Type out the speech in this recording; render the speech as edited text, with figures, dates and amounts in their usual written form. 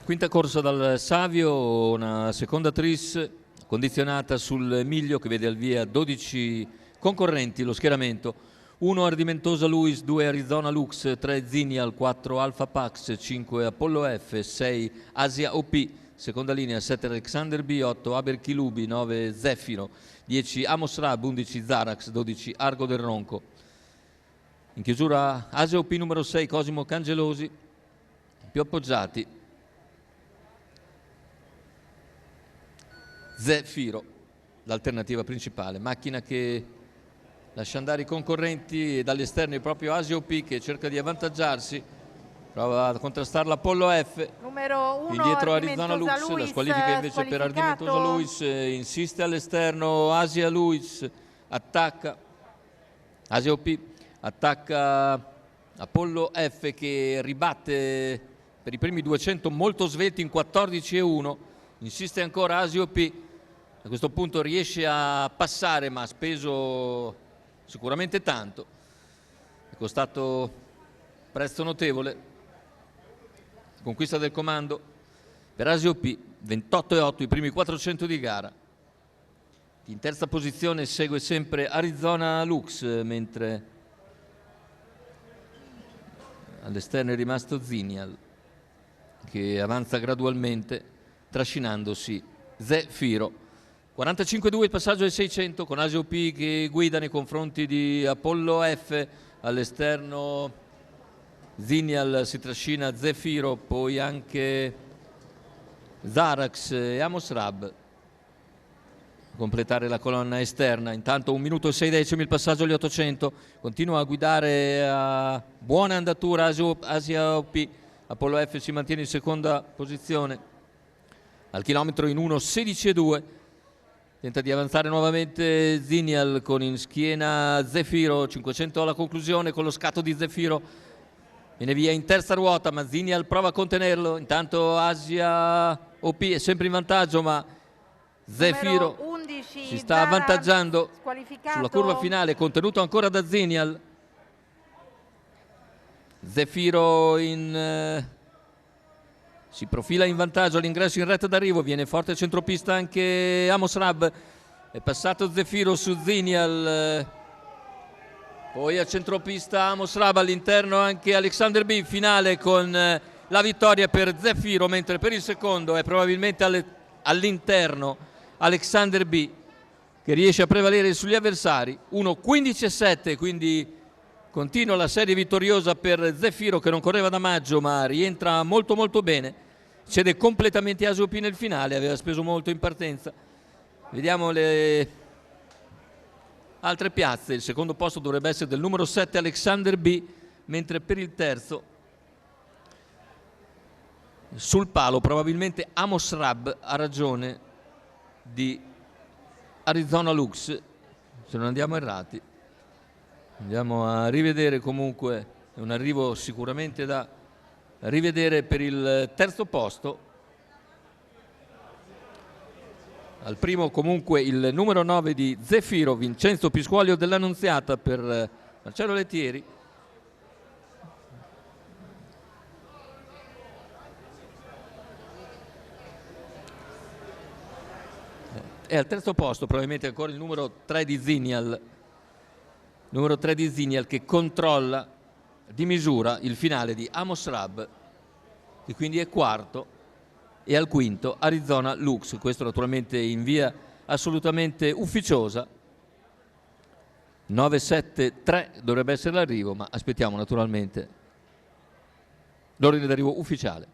Quinta corsa dal Savio, una seconda tris condizionata sul miglio che vede al via 12 concorrenti lo schieramento. 1 Ardimentosa Luis, 2 Arizona Lux, 3 Zinial, 4 Alpha Pax, 5 Apollo F, 6 Asia OP, seconda linea 7 Alexander B, 8 Aber Kilubi, 9 Zefiro, 10 Amos Rab, 11 Zarax, 12 Argo del Ronco. In chiusura Asia OP numero 6 Cosimo Cangelosi, più appoggiati Zefiro, l'alternativa principale, macchina che lascia andare i concorrenti e dall'esterno proprio Asia OP che cerca di avvantaggiarsi, prova a contrastare l'Apollo F, numero 1 indietro Arizona Lux, la squalifica invece per Ardimentosa Luis, insiste all'esterno Asia Luis, attacca Asia OP, attacca Apollo F che ribatte per i primi 200 molto svelti in 14,1, insiste ancora Asia OP, a questo punto riesce a passare ma ha speso sicuramente tanto, è costato prezzo notevole, conquista del comando per Asia OP, 28,8 i primi 400 di gara. In terza posizione segue sempre Arizona Lux, mentre all'esterno è rimasto Zinial che avanza gradualmente trascinandosi Zefiro. 45,2 il passaggio ai 600 con Asia OP che guida nei confronti di Apollo F, all'esterno Zinial si trascina Zefiro, poi anche Zarax e Amos Rab a completare la colonna esterna. Intanto 1 minuto e 6 decimi il passaggio agli 800, continua a guidare a buona andatura Asia OP, Apollo F si mantiene in seconda posizione al chilometro in 1:16,2. Tenta di avanzare nuovamente Zinial con in schiena Zefiro, 500 alla conclusione con lo scatto di Zefiro, viene via in terza ruota ma Zinial prova a contenerlo, intanto Asia OP è sempre in vantaggio ma Zefiro 11, si sta avvantaggiando sulla curva finale, contenuto ancora da Zinial. Zefiro si profila in vantaggio all'ingresso in retta d'arrivo, viene forte centropista anche Amos Rab, è passato Zefiro su Zinial, poi a centropista Amos Rab, all'interno anche Alexander B, finale con la vittoria per Zefiro, mentre per il secondo è probabilmente all'interno Alexander B che riesce a prevalere sugli avversari, 1:15,7, quindi continua la serie vittoriosa per Zefiro che non correva da maggio ma rientra molto molto bene, cede completamente Asia OP nel finale, aveva speso molto in partenza. Vediamo le altre piazze, il secondo posto dovrebbe essere del numero 7 Alexander B, mentre per il terzo sul palo probabilmente Amos Rab a ragione di Arizona Lux, se non andiamo errati. Andiamo a rivedere, comunque è un arrivo sicuramente da rivedere per il terzo posto. Al primo comunque il numero 9 di Zefiro, Vincenzo Pisqualio dell'Annunziata per Marcello Lettieri. E al terzo posto probabilmente ancora il numero 3 di Zinial. Numero 3 di Zinial che controlla di misura il finale di Amos Rab, che quindi è quarto, e al quinto Arizona Lux, questo naturalmente in via assolutamente ufficiosa. 9-7-3 dovrebbe essere l'arrivo, ma aspettiamo naturalmente l'ordine d'arrivo ufficiale.